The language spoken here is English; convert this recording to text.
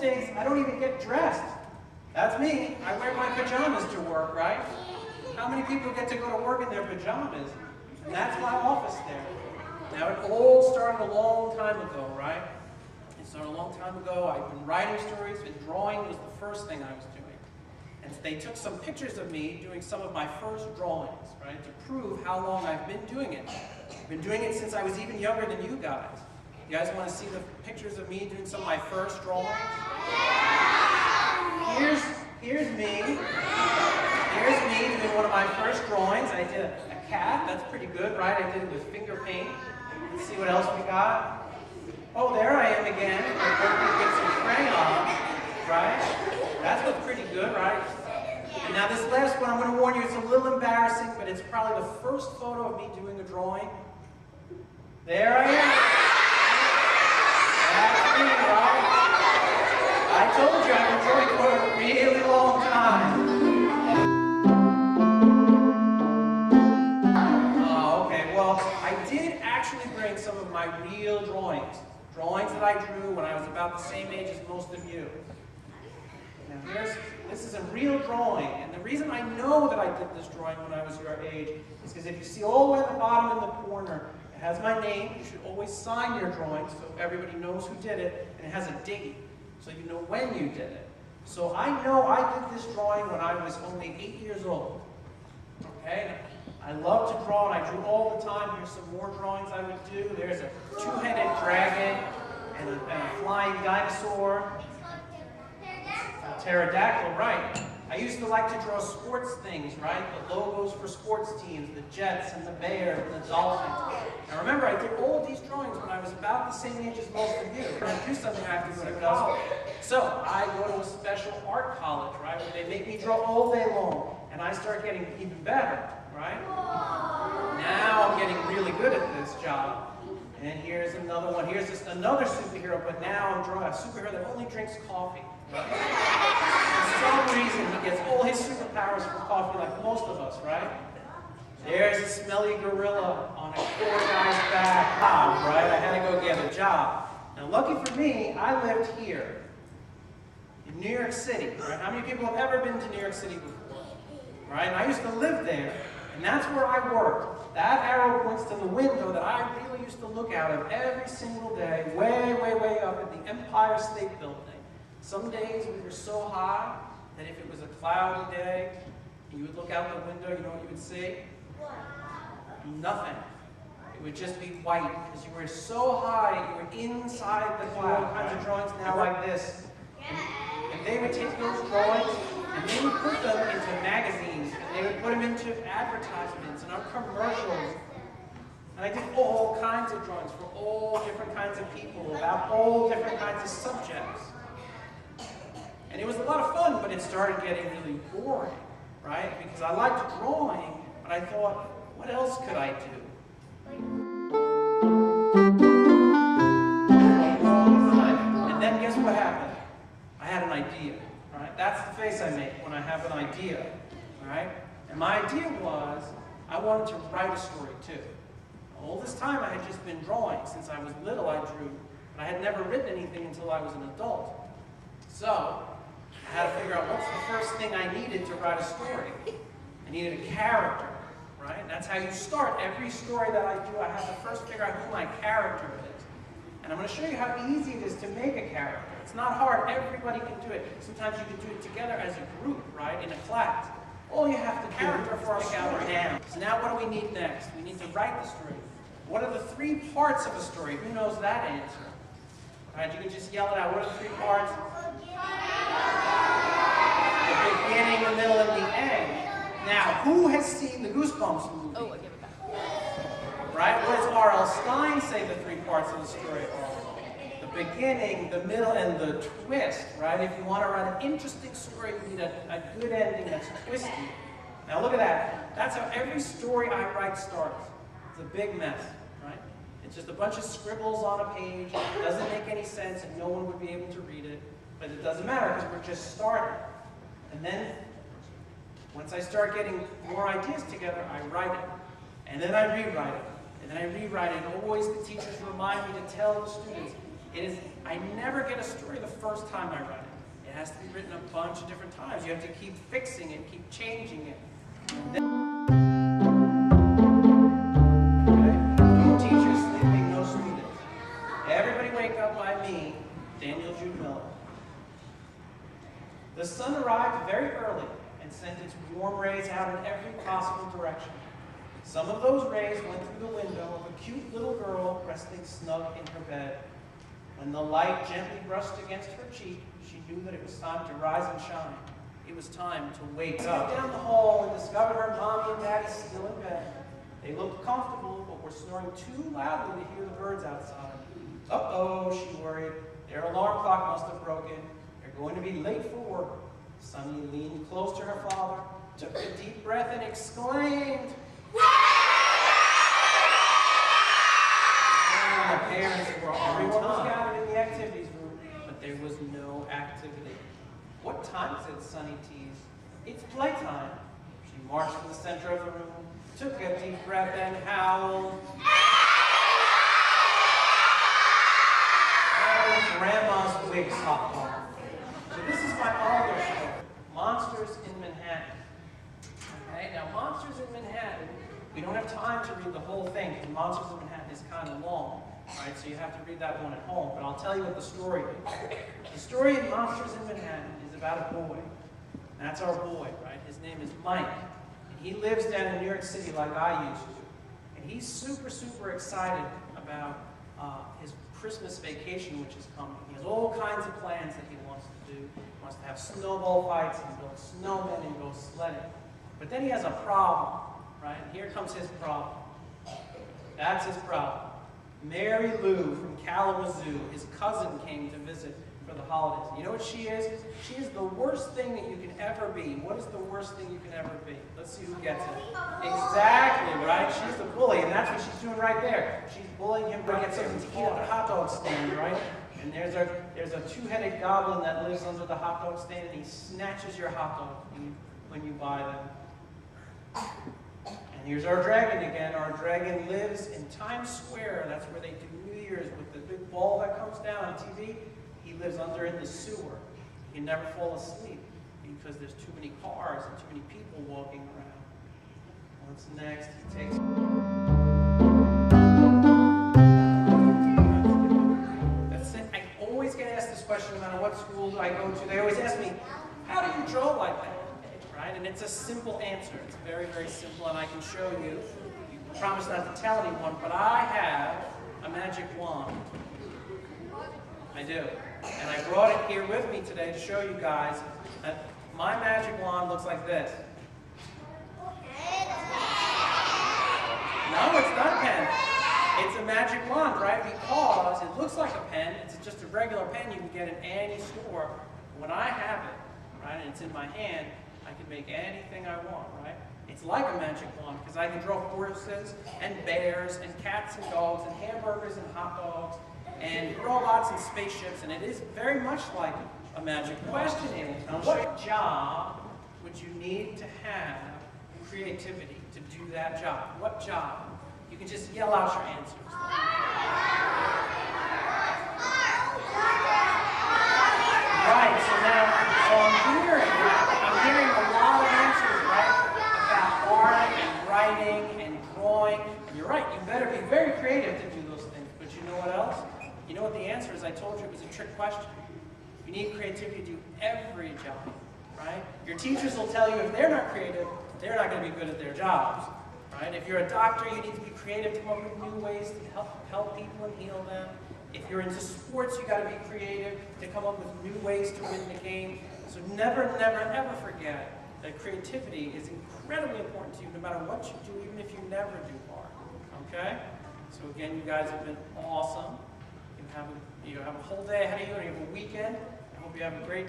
most days, I don't even get dressed. That's me. I wear my pajamas to work, right? How many people get to go to work in their pajamas? And that's my office there. Now, it all started a long time ago, right? It started a long time ago. I've been writing stories, and drawing was the first thing I was doing. And they took some pictures of me doing some of my first drawings, right, to prove how long I've been doing it. I've been doing it since I was even younger than you guys. You guys want to see the pictures of me doing some of my first drawings? Here's me. Here's me doing one of my first drawings. I did a cat. That's pretty good, right? I did it with finger paint. Let's see what else we got. Oh, there I am again. I'm working with some crayon, right? That's what's pretty good, right? And now this last one, I'm going to warn you, it's a little embarrassing, but it's probably the first photo of me doing a drawing. There I am. That's me, right? I told you I've been drawing for a really long time. Oh, okay, well, I did actually bring some of my real drawings. Drawings that I drew when I was about the same age as most of you. Now this is a real drawing, and the reason I know that I did this drawing when I was your age is because if you see all the way at the bottom in the corner, it has my name. You should always sign your drawings so everybody knows who did it, and it has a date, so you know when you did it. So I know I did this drawing when I was only 8 years old. Okay? I love to draw, and I drew all the time. Here's some more drawings I would do. There's a two-headed dragon and a flying dinosaur. A pterodactyl, right. I used to like to draw sports things, right? The logos for sports teams, the Jets and the Bears and the Dolphins. Now remember, I did all of these drawings when I was about the same age as most of you. When I do something, I have to go to college. So I go to a special art college, right, where they make me draw all day long. And I start getting even better, right? Now I'm getting really good at this job. And here's another one. Here's just another superhero, but now I'm drawing a superhero that only drinks coffee. Right? For some reason, he gets all his superpowers from coffee like most of us, right? There's a smelly gorilla on a poor guy's back. Right? I had to go get a job. Now, lucky for me, I lived here in New York City. Right? How many people have ever been to New York City before? Right? And I used to live there, and that's where I worked. That arrow points to the window that I really used to look out of every single day, way, way, way up at the Empire State Building. Some days we were so high that if it was a cloudy day, and you would look out the window, you know what you would see? Nothing. It would just be white, because you were so high, you were inside the cloud. All kinds of drawings now like this. And they would take those drawings, and they would put them into magazines, and they would put them into advertisements and on commercials. And I did all kinds of drawings for all different kinds of people, about all different kinds of subjects. And it was a lot of fun, but it started getting really boring, right? Because I liked drawing, but I thought, what else could I do? And then guess what happened? I had an idea, right? That's the face I make when I have an idea, right? And my idea was, I wanted to write a story too. All this time I had just been drawing. Since I was little I drew, but I had never written anything until I was an adult. So, I had to figure out what's the first thing I needed to write a story. I needed a character, right? And that's how you start every story that I do. I have to first figure out who my character is. And I'm going to show you how easy it is to make a character. It's not hard. Everybody can do it. Sometimes you can do it together as a group, right, in a class. All you have to character for a story now. So now what do we need next? We need to write the story. What are the 3 parts of a story? Who knows that answer? All right, you can just yell it out. What are the 3 parts? The beginning, the middle, and the end. Now, who has seen the Goosebumps movie? Oh, I give it back. Right? What does R.L. Stine say the 3 parts of the story are? The beginning, the middle, and the twist, right? If you want to write an interesting story, you need a good ending that's twisty. Now look at that. That's how every story I write starts. It's a big mess, right? It's just a bunch of scribbles on a page. It doesn't make any sense, and no one would be able to read it. But it doesn't matter, because we're just starting. And then, once I start getting more ideas together, I write it. And then I rewrite it. And then I rewrite it. And always the teachers remind me to tell the students, I never get a story the first time I write it. It has to be written a bunch of different times. You have to keep fixing it, keep changing it. Okay? No teachers sleeping, no students. Everybody wake up by me, Daniel Jude Miller. The sun arrived very early and sent its warm rays out in every possible direction. Some of those rays went through the window of a cute little girl resting snug in her bed. When the light gently brushed against her cheek, she knew that it was time to rise and shine. It was time to wake up. Down the hall and discovered her mommy and daddy still in bed. They looked comfortable, but were snoring too loudly to hear the birds outside. Uh-oh, she worried. Their alarm clock must have broken. They're going to be late for work. Sunny leaned close to her father, took a deep breath, and exclaimed, the parents were everyone was gathered in the activities room, but there was no activity. What time is it, Sunny teased? It's playtime. She marched to the center of the room, took a deep breath, and howled. Oh, Grandma's wigs hopped off. So this is my other show, Monsters in Manhattan. Okay, now Monsters in Manhattan, we don't have time to read the whole thing because Monsters in Manhattan is kind of long. Right, so you have to read that one at home, but I'll tell you what the story is. The story of Monsters in Manhattan is about a boy. And that's our boy, right? His name is Mike. And he lives down in New York City like I used to. And he's super, super excited about his Christmas vacation, which is coming. He has all kinds of plans that he wants to do. He wants to have snowball fights and build snowmen and go sledding. But then he has a problem, right? And here comes his problem. That's his problem. Mary Lou from Kalamazoo, his cousin, came to visit for the holidays. You know what she is? She is the worst thing that you can ever be. What is the worst thing you can ever be? Let's see who gets it. Exactly, right? She's the bully, and that's what she's doing right there. She's bullying him to get something to eat at the hot dog stand, right? And there's a two-headed goblin that lives under the hot dog stand, and he snatches your hot dog when you buy them. And here's our dragon again. Our dragon lives in Times Square. That's where they do New Year's with the big ball that comes down on TV. He lives under in the sewer. He can never fall asleep because there's too many cars and too many people walking around. What's next? He takes... That's it. I always get asked this question no matter what school I go to. They always ask me, how do you draw like that? Right? And it's a simple answer. It's very, very simple, and I can show you. You promise not to tell anyone, but I have a magic wand. I do. And I brought it here with me today to show you guys that my magic wand looks like this. No, it's not a pen. It's a magic wand, right? Because it looks like a pen. It's just a regular pen you can get in any store. When I have it, right, and it's in my hand, I can make anything I want, right? It's like a magic wand because I can draw horses and bears and cats and dogs and hamburgers and hot dogs and robots and spaceships, and it is very much like a magic wand. The question is, what job would you need to have creativity to do that job? What job? You can just yell out your answers. Right, so I'm hearing a lot of answers, right? About art and writing and drawing. And you're right, you better be very creative to do those things. But you know what else? You know what the answer is? I told you it was a trick question. You need creativity to do every job, right? Your teachers will tell you if they're not creative, they're not going to be good at their jobs, right? If you're a doctor, you need to be creative to come up with new ways to help people and heal them. If you're into sports, you got to be creative to come up with new ways to win the game. So never, never, ever forget that creativity is incredibly important to you no matter what you do, even if you never do art. Okay? So again, you guys have been awesome. You have a whole day ahead of you and you have a weekend. I hope you have a great time.